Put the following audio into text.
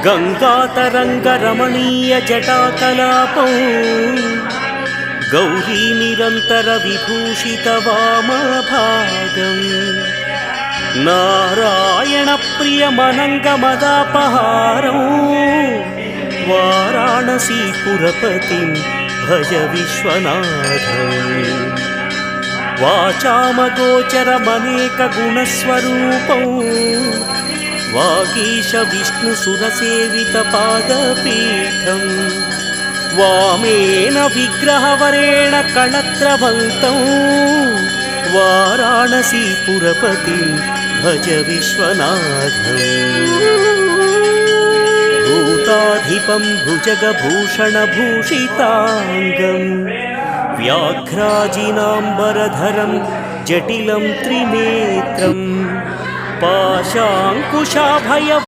गङ्गातरङ्गरमणीयजटाकलापौ गौरीनिरन्तरविभूषितवामभागम् नारायणप्रियमनङ्गमदापहारौ वाराणसीपुरपतिं भज विश्वनाथम् वाचामगोचरमनेकगुणस्वरूपौ वागीश विष्णुसुरसेवितपादपीठम् वामेन विग्रहवरेण कणत्रवन्तौ वाराणसीपुरपतिं भज विश्वनाथम् भूताधिपं भुजगभूषणभूषिताङ्गम् व्याघ्राजिनाम्बरधरं जटिलं त्रिनेत्रं पाशाङ्कुशाभय